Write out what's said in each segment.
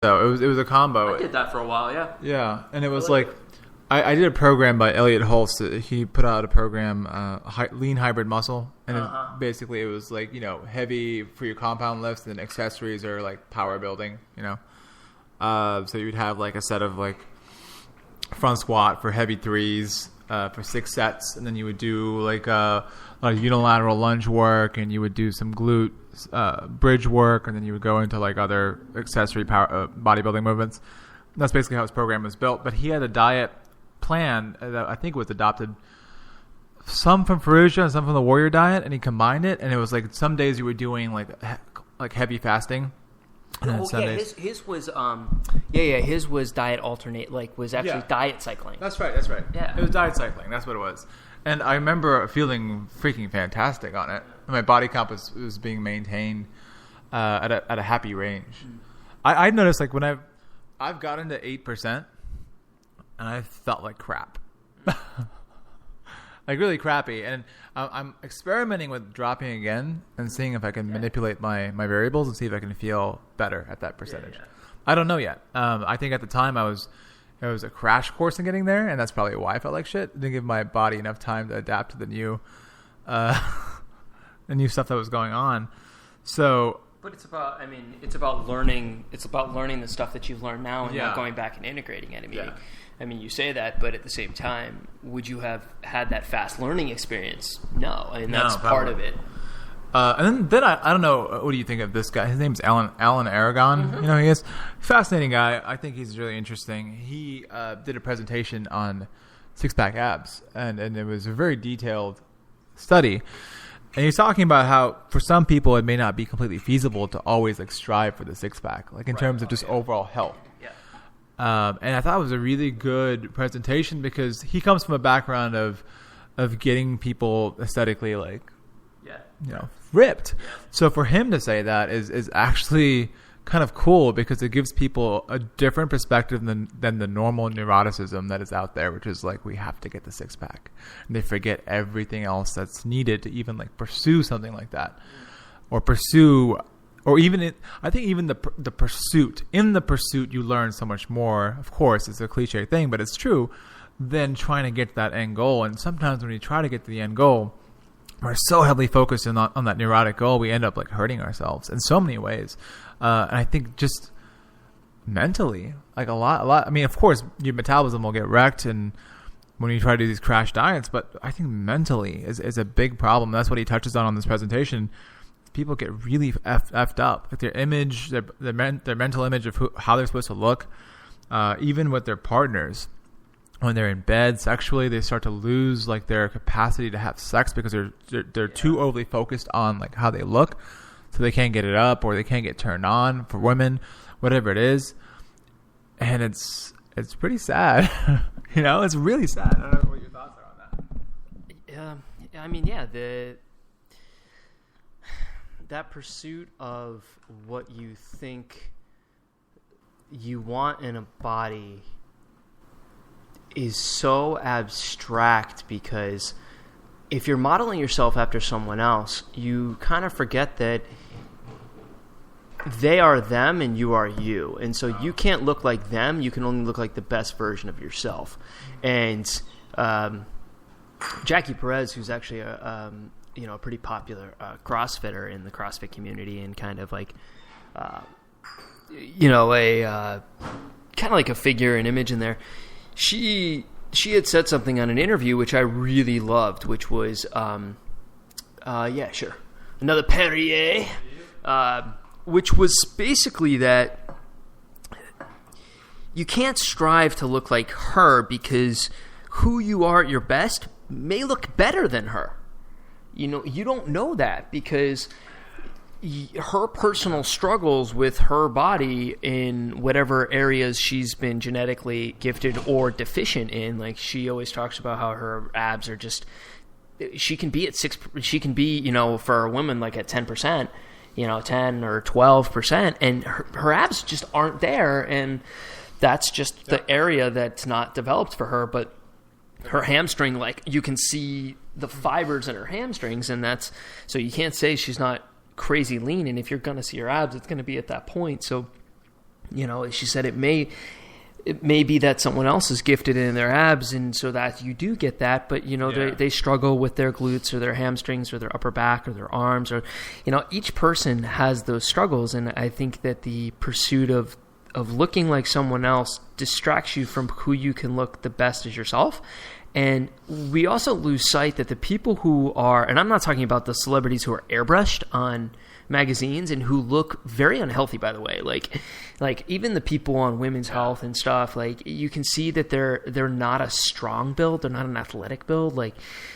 So it was a combo. I did that for a while, yeah. Yeah, and it was like I did a program by Elliot Holst. He put out a program, Lean Hybrid Muscle, and basically it was like, you know, heavy for your compound lifts, and accessories are like power building, you know. So you'd have like a set of like front squat for heavy threes for 6 sets, and then you would do like a lot of unilateral lunge work, and you would do some glute bridge work, and then you would go into like other accessory power bodybuilding movements. And that's basically how his program was built. But he had a diet plan that I think was adopted, some from Ferrugia and some from the Warrior Diet, and he combined it. And it was like some days you were doing like heavy fasting. And then some days, his was his was diet alternate, like was actually diet cycling. That's right. Yeah, it was diet cycling. That's what it was. And I remember feeling freaking fantastic on it. And my body comp was being maintained at a happy range. I noticed like when I've gotten to 8%, and I felt like crap. Like really crappy. And I'm experimenting with dropping again and seeing if I can manipulate my variables and see if I can feel better at that percentage. Yeah. I don't know yet. I think at the time it was a crash course in getting there, and that's probably why I felt like shit. Didn't give my body enough time to adapt to the new stuff that was going on. So, but it's about learning. It's about learning the stuff that you've learned now and not going back and integrating it. I mean, you say that, but at the same time, would you have had that fast learning experience? No, and that's part of it. And then I don't know, what do you think of this guy? His name's Alan Aragon. Mm-hmm. You know, he is fascinating guy. I think he's really interesting. He did a presentation on Sixpack abs, and it was a very detailed study. And he's talking about how for some people it may not be completely feasible to always like strive for the 6-pack, like in terms of just overall health. And I thought it was a really good presentation because he comes from a background of getting people aesthetically like, you know, ripped. So for him to say that is actually kind of cool because it gives people a different perspective than the normal neuroticism that is out there, which is like we have to get the 6-pack, and they forget everything else that's needed to even like pursue something like that, or even I think even the pursuit. In the pursuit, you learn so much more. Of course, it's a cliche thing, but it's true. Than trying to get to that end goal. And sometimes when we try to get to the end goal, we're so heavily focused on that neurotic goal, we end up like hurting ourselves in so many ways. And I think just mentally, like a lot. I mean, of course, your metabolism will get wrecked, and when you try to do these crash diets, but I think mentally is a big problem. That's what he touches on this presentation. People get really effed up. Like their image, their mental image of how they're supposed to look, even with their partners. When they're in bed sexually, they start to lose like their capacity to have sex because they're too overly focused on like how they look, so they can't get it up or they can't get turned on for women, whatever it is, and it's pretty sad. You know, it's really sad. I don't know what your thoughts are on that. I mean, that pursuit of what you think you want in a body is so abstract because if you're modeling yourself after someone else, you kind of forget that they are them and you are you. And so you can't look like them. You can only look like the best version of yourself. And Jackie Perez, who's actually a pretty popular CrossFitter in the CrossFit community and kind of like, a kind of like a figure, an image in there. She had said something on an interview which I really loved, which was, another Perrier, which was basically that you can't strive to look like her because who you are at your best may look better than her. You know, you don't know that because her personal struggles with her body in whatever areas she's been genetically gifted or deficient in, like she always talks about how her abs are just, she can be at 6, she can be, for a woman like at 10%, 10 or 12%, and her abs just aren't there, and that's just the area that's not developed for her. But her hamstring, like you can see the fibers in her hamstrings, and that's, so you can't say she's not crazy lean, and if you're going to see her abs, it's going to be at that point. So You know, she said it may be that someone else is gifted in their abs, and so that you do get that, but, you know, they struggle with their glutes or their hamstrings or their upper back or their arms, or, you know, each person has those struggles. And I think that the pursuit of looking like someone else distracts you from who you can look the best as yourself. And we also lose sight that the people who are, and I'm not talking about the celebrities who are airbrushed on magazines and who look very unhealthy, by the way, like even the people on Women's Health and stuff, like you can see that they're not a strong build, they're not an athletic build. Like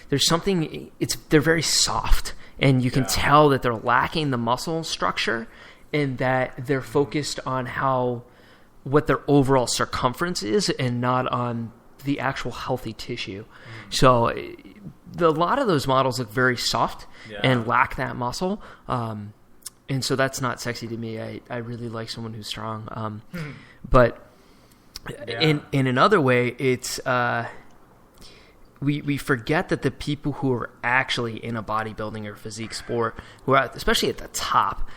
there's something, they're very soft, and you can tell that they're lacking the muscle structure, and that they're focused on what their overall circumference is and not on the actual healthy tissue. So a lot of those models look very soft and lack that muscle. And so that's not sexy to me. I really like someone who's strong. But in another way, it's we forget that the people who are actually in a bodybuilding or physique sport, who are especially at the top,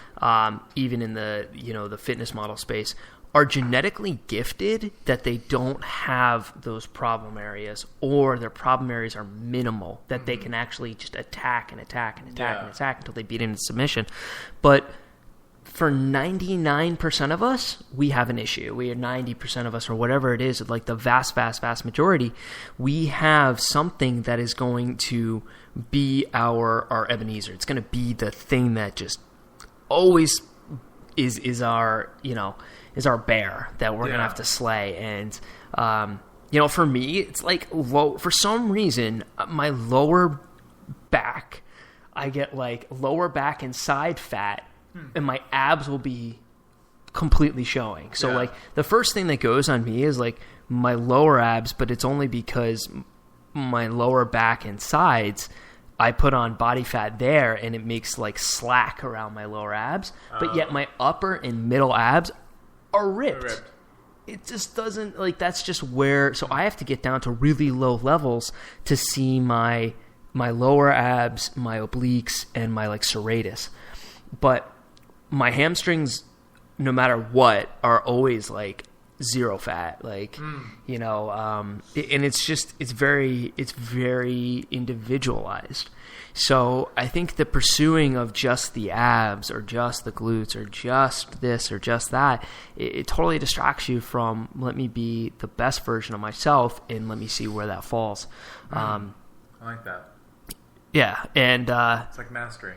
even in the the fitness model space, are genetically gifted, that they don't have those problem areas, or their problem areas are minimal, that they can actually just attack and attack and attack and attack until they beat into submission. But for 99% of us, we have an issue. We are 90% of us, or whatever it is, like the vast majority, we have something that is going to be our Ebenezer. It's going to be the thing that just always is our, is our bear that we're going to have to slay. And, for me, it's like for some reason, my lower back, I get like lower back and side fat, and my abs will be completely showing. So like the first thing that goes on me is like my lower abs, but it's only because my lower back and sides, I put on body fat there, and it makes like slack around my lower abs, but yet my upper and middle abs are ripped. It just doesn't, like, that's just where, so I have to get down to really low levels to see my lower abs, my obliques, and my like serratus. But my hamstrings, no matter what, are always like zero fat, like, and it's very individualized. So I think the pursuing of just the abs or just the glutes or just this or just that, it totally distracts you from, let me be the best version of myself and let me see where that falls. I like that. Yeah. And, it's like mastery.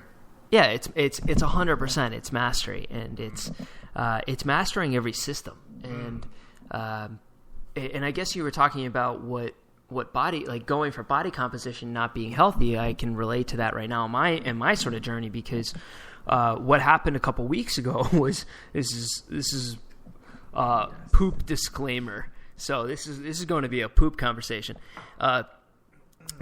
Yeah, it's 100%. It's mastery, and it's mastering every system. And I guess you were talking about what body, like going for body composition not being healthy. I can relate to that right now in my sort of journey, because what happened a couple weeks ago was this is poop disclaimer. So this is going to be a poop conversation.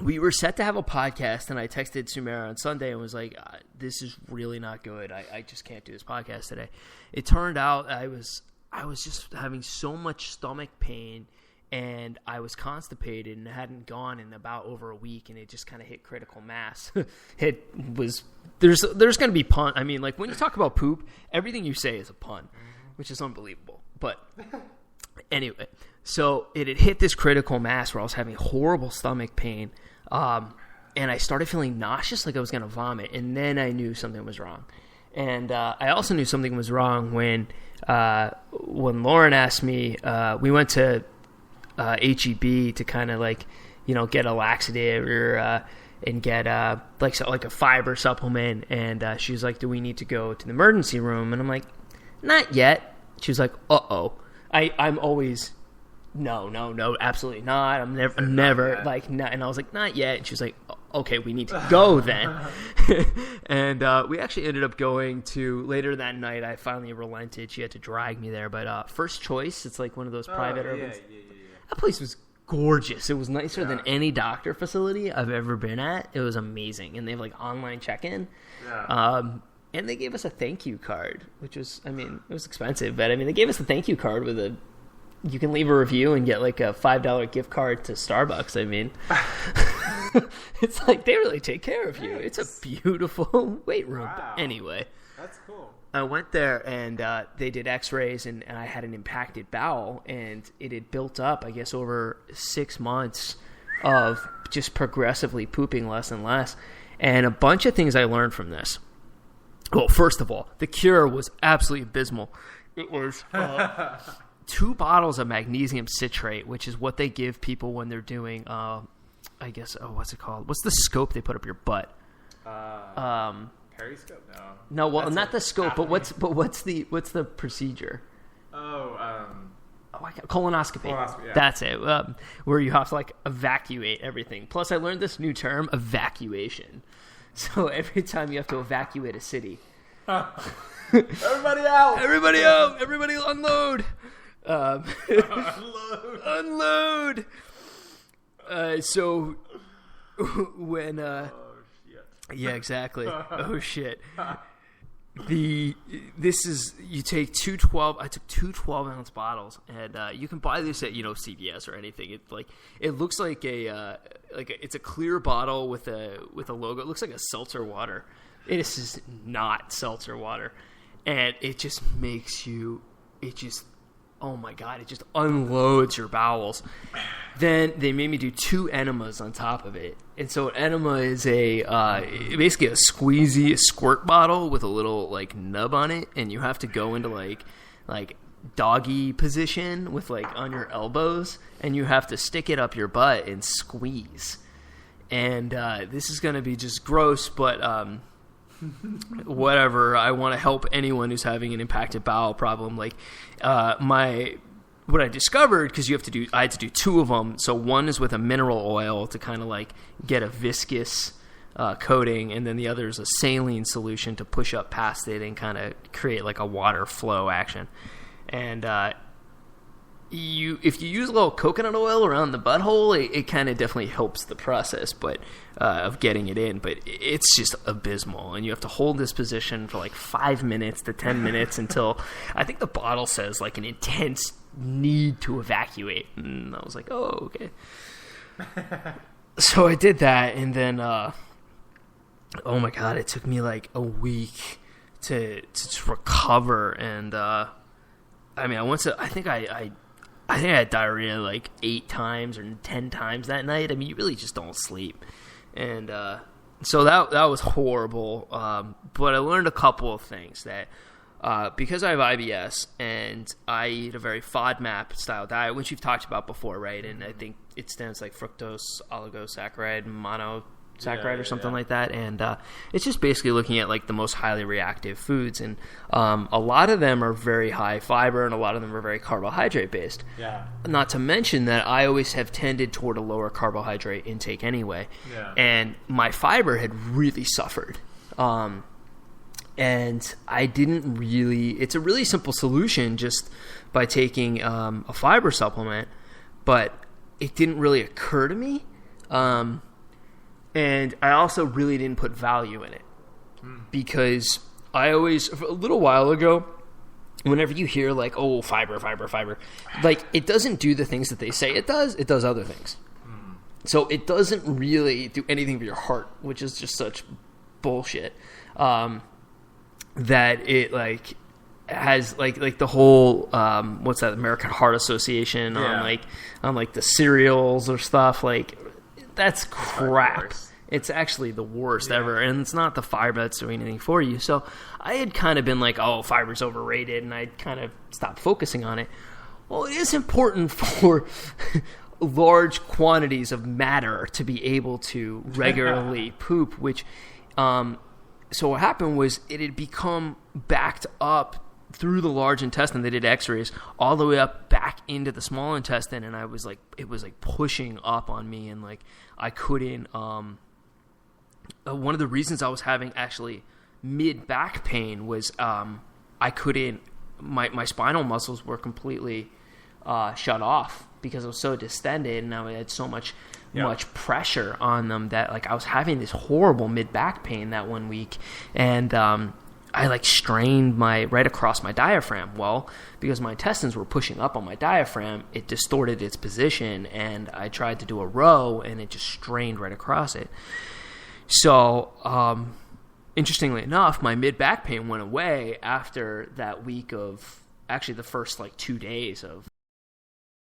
We were set to have a podcast, and I texted Sumera on Sunday and was like, this is really not good. I just can't do this podcast today. It turned out I was just having so much stomach pain, and I was constipated and hadn't gone in about over a week, and it just kind of hit critical mass. There's going to be pun. I mean, like when you talk about poop, everything you say is a pun, which is unbelievable. But anyway, so it had hit this critical mass where I was having horrible stomach pain, and I started feeling nauseous, like I was going to vomit, and then I knew something was wrong. And I also knew something was wrong when Lauren asked me, we went to HEB to kind of like, get a laxative or and get like a fiber supplement, and she was like, do we need to go to the emergency room? And I'm like, not yet. She was like, uh-oh. I'm always, no, absolutely not. I'm never like, not. And I was like, not yet. And she was like, okay, we need to go then. And we actually ended up going to, later that night, I finally relented. She had to drag me there. But First Choice, it's like one of those private urbans. Yeah. That place was gorgeous. It was nicer than any doctor facility I've ever been at. It was amazing. And they have like online check-in. Yeah. And they gave us a thank you card, which was, it was expensive, but they gave us a thank you card with you can leave a review and get like a $5 gift card to Starbucks. It's like they really take care of you. It's a beautiful weight room. Wow. Anyway. That's cool. I went there and they did x-rays and I had an impacted bowel, and it had built up, I guess, over 6 months of just progressively pooping less and less. And a bunch of things I learned from this. Well, first of all, the cure was absolutely abysmal. It was 2 bottles of magnesium citrate, which is what they give people when they're doing, what's it called? What's the scope they put up your butt? Periscope? No, well, not the scope, but what's the procedure? Colonoscopy. Yeah. That's it. Where you have to like evacuate everything. Plus, I learned this new term, evacuation. So every time you have to evacuate a city, Everybody out! Everybody out! Everybody unload! Unload! So when yeah, exactly. Oh shit. You take I took 2 12-ounce bottles, and you can buy this at CVS or anything. It looks like it's a clear bottle with a logo. It looks like a seltzer water. It is not seltzer water, and it just oh my god, it just unloads your bowels. Then they made me do 2 enemas on top of it. And so an enema is basically a squeezy squirt bottle with a little like nub on it, and you have to go into like doggy position with like on your elbows, and you have to stick it up your butt and squeeze. And this is going to be just gross, but whatever. I want to help anyone who's having an impacted bowel problem. Like what I discovered, because I had to do 2 of them. So one is with a mineral oil to kind of like get a viscous coating, and then the other is a saline solution to push up past it and kind of create like a water flow action. And if you use a little coconut oil around the butthole, it kind of definitely helps the process, but of getting it in. But it's just abysmal, and you have to hold this position for like 5 minutes to 10 minutes until I think the bottle says like an intense need to evacuate. And I was like, oh, okay. So I did that, and then oh my god, it took me like a week to recover. And I think I had diarrhea like 8 times or 10 times that night. I mean, you really just don't sleep. And so that was horrible. But I learned a couple of things that because I have IBS and I eat a very FODMAP style diet, which you've talked about before, right? And I think it stands like fructose, oligosaccharide, monosaccharide or something like that. And it's just basically looking at like the most highly reactive foods. And a lot of them are very high fiber, and a lot of them are very carbohydrate based. Yeah. Not to mention that I always have tended toward a lower carbohydrate intake anyway. Yeah. And my fiber had really suffered. And I didn't really... It's a really simple solution just by taking a fiber supplement, but it didn't really occur to me. And I also really didn't put value in it, because I always... A little while ago, whenever you hear like, oh, fiber, like it doesn't do the things that they say it does. It does other things. So it doesn't really do anything for your heart, which is just such bullshit. That it like has like the whole what's that, American Heart Association on the cereals or stuff, like that's crap. It's actually the worst ever, and it's not the fiber that's doing anything for you. So I had kind of been like, oh, fiber's overrated, and I'd kind of stopped focusing on it. Well, it is important for large quantities of matter to be able to regularly poop, which so what happened was it had become backed up through the large intestine. They did x-rays all the way up back into the small intestine, and it was like pushing up on me, and like I couldn't one of the reasons I was having actually mid back pain was I couldn't, my spinal muscles were completely shut off because I was so distended, and I had so much pressure on them that like I was having this horrible mid back pain that one week, and I like strained right across my diaphragm. Well, because my intestines were pushing up on my diaphragm, it distorted its position, and I tried to do a row, and it just strained right across it. So interestingly enough, my mid-back pain went away after that week of, actually the first like 2 days of